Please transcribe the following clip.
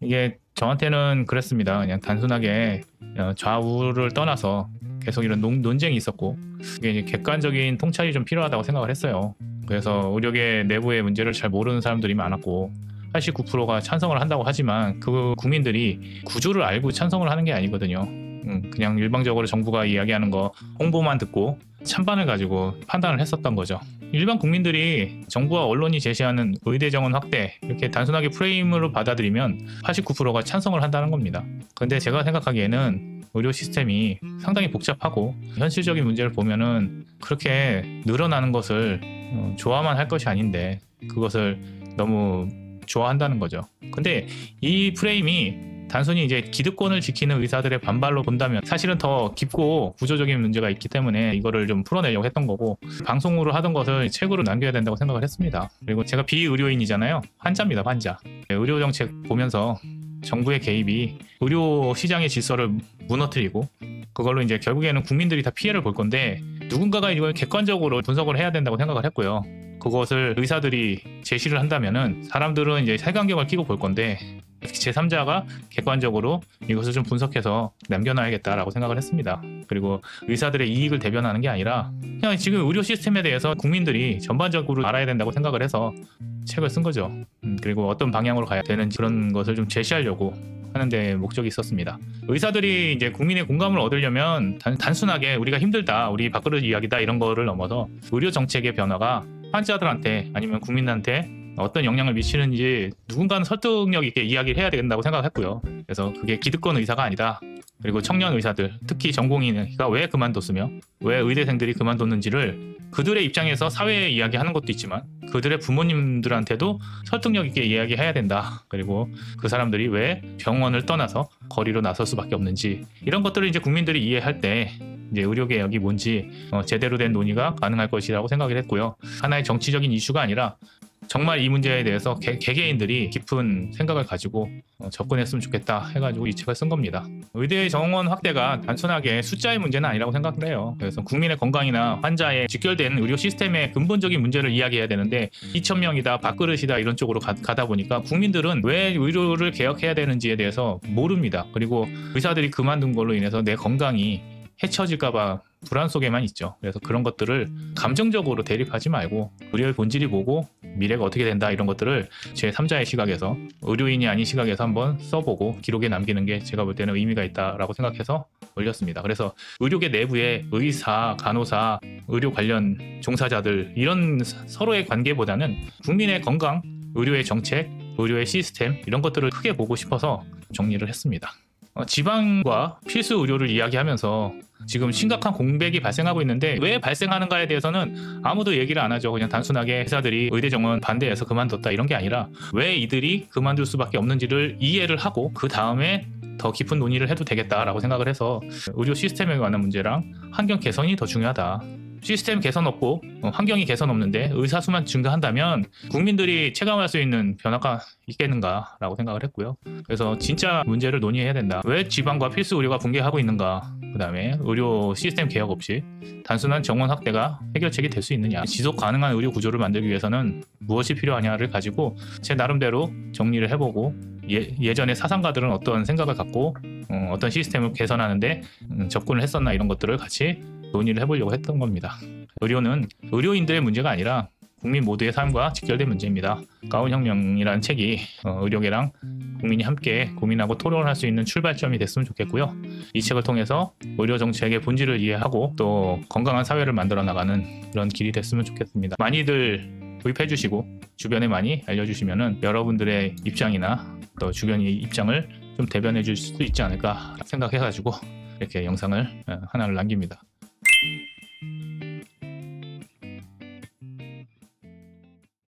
이게 저한테는 그랬습니다. 그냥 단순하게 좌우를 떠나서 계속 이런 논쟁이 있었고, 이게 이제 객관적인 통찰이 좀 필요하다고 생각을 했어요. 그래서 의료계 내부의 문제를 잘 모르는 사람들이 많았고, 89%가 찬성을 한다고 하지만 그 국민들이 구조를 알고 찬성을 하는 게 아니거든요. 그냥 일방적으로 정부가 이야기하는 거 홍보만 듣고 찬반을 가지고 판단을 했었던 거죠. 일반 국민들이 정부와 언론이 제시하는 의대 정원 확대 이렇게 단순하게 프레임으로 받아들이면 89%가 찬성을 한다는 겁니다. 근데 제가 생각하기에는 의료 시스템이 상당히 복잡하고 현실적인 문제를 보면은 그렇게 늘어나는 것을 좋아만 할 것이 아닌데 그것을 너무 좋아한다는 거죠. 근데 이 프레임이 단순히 이제 기득권을 지키는 의사들의 반발로 본다면 사실은 더 깊고 구조적인 문제가 있기 때문에 이거를 좀 풀어내려고 했던 거고, 방송으로 하던 것을 책으로 남겨야 된다고 생각을 했습니다. 그리고 제가 비의료인이잖아요. 환자입니다, 환자. 의료 정책 보면서 정부의 개입이 의료 시장의 질서를 무너뜨리고 그걸로 이제 결국에는 국민들이 다 피해를 볼 건데, 누군가가 이걸 객관적으로 분석을 해야 된다고 생각을 했고요. 그것을 의사들이 제시를 한다면은 사람들은 이제 색안경을 끼고 볼 건데, 제3자가 객관적으로 이것을 좀 분석해서 남겨놔야겠다라고 생각을 했습니다. 그리고 의사들의 이익을 대변하는 게 아니라 그냥 지금 의료 시스템에 대해서 국민들이 전반적으로 알아야 된다고 생각을 해서 책을 쓴 거죠. 그리고 어떤 방향으로 가야 되는지 그런 것을 좀 제시하려고 하는데 목적이 있었습니다. 의사들이 이제 국민의 공감을 얻으려면 단순하게 우리가 힘들다, 우리 밥그릇 이야기다 이런 거를 넘어서 의료 정책의 변화가 환자들한테 아니면 국민한테 어떤 영향을 미치는지 누군가는 설득력 있게 이야기를 해야 된다고 생각했고요. 그래서 그게 기득권 의사가 아니다. 그리고 청년 의사들, 특히 전공의가 왜 그만뒀으며 왜 의대생들이 그만뒀는지를 그들의 입장에서 사회에 이야기하는 것도 있지만 그들의 부모님들한테도 설득력 있게 이야기해야 된다. 그리고 그 사람들이 왜 병원을 떠나서 거리로 나설 수밖에 없는지, 이런 것들을 이제 국민들이 이해할 때 이제 의료개혁이 뭔지 제대로 된 논의가 가능할 것이라고 생각을 했고요. 하나의 정치적인 이슈가 아니라 정말 이 문제에 대해서 개개인들이 깊은 생각을 가지고 접근했으면 좋겠다 해가지고 이 책을 쓴 겁니다. 의대 정원 확대가 단순하게 숫자의 문제는 아니라고 생각을 해요. 그래서 국민의 건강이나 환자의 직결된 의료 시스템의 근본적인 문제를 이야기해야 되는데 2,000명이다, 밥그릇이다 이런 쪽으로 가다 보니까 국민들은 왜 의료를 개혁해야 되는지에 대해서 모릅니다. 그리고 의사들이 그만둔 걸로 인해서 내 건강이 해쳐질까봐 불안 속에만 있죠. 그래서 그런 것들을 감정적으로 대립하지 말고 의료의 본질이 뭐고 미래가 어떻게 된다 이런 것들을 제3자의 시각에서, 의료인이 아닌 시각에서 한번 써보고 기록에 남기는 게 제가 볼 때는 의미가 있다라고 생각해서 올렸습니다. 그래서 의료계 내부의 의사, 간호사, 의료 관련 종사자들 이런 서로의 관계보다는 국민의 건강, 의료의 정책, 의료의 시스템 이런 것들을 크게 보고 싶어서 정리를 했습니다. 지방과 필수 의료를 이야기하면서 지금 심각한 공백이 발생하고 있는데 왜 발생하는가에 대해서는 아무도 얘기를 안 하죠. 그냥 단순하게 회사들이 의대 정원 반대해서 그만뒀다 이런 게 아니라 왜 이들이 그만둘 수밖에 없는지를 이해를 하고 그 다음에 더 깊은 논의를 해도 되겠다라고 생각을 해서 의료 시스템에 관한 문제랑 환경 개선이 더 중요하다. 시스템 개선 없고 환경이 개선 없는데 의사 수만 증가한다면 국민들이 체감할 수 있는 변화가 있겠는가라고 생각을 했고요. 그래서 진짜 문제를 논의해야 된다. 왜 지방과 필수 의료가 붕괴하고 있는가? 그 다음에 의료 시스템 개혁 없이 단순한 정원 확대가 해결책이 될 수 있느냐? 지속 가능한 의료 구조를 만들기 위해서는 무엇이 필요하냐를 가지고 제 나름대로 정리를 해보고 예전에 사상가들은 어떤 생각을 갖고 어떤 시스템을 개선하는데 접근을 했었나 이런 것들을 같이 논의를 해보려고 했던 겁니다. 의료는 의료인들의 문제가 아니라 국민 모두의 삶과 직결된 문제입니다. 가온혁명이라는 책이 의료계랑 국민이 함께 고민하고 토론할 수 있는 출발점이 됐으면 좋겠고요. 이 책을 통해서 의료 정책의 본질을 이해하고 또 건강한 사회를 만들어 나가는 그런 길이 됐으면 좋겠습니다. 많이들 구입해 주시고 주변에 많이 알려주시면 여러분들의 입장이나 또 주변의 입장을 좀 대변해 줄 수 있지 않을까 생각해가지고 이렇게 영상을 하나를 남깁니다.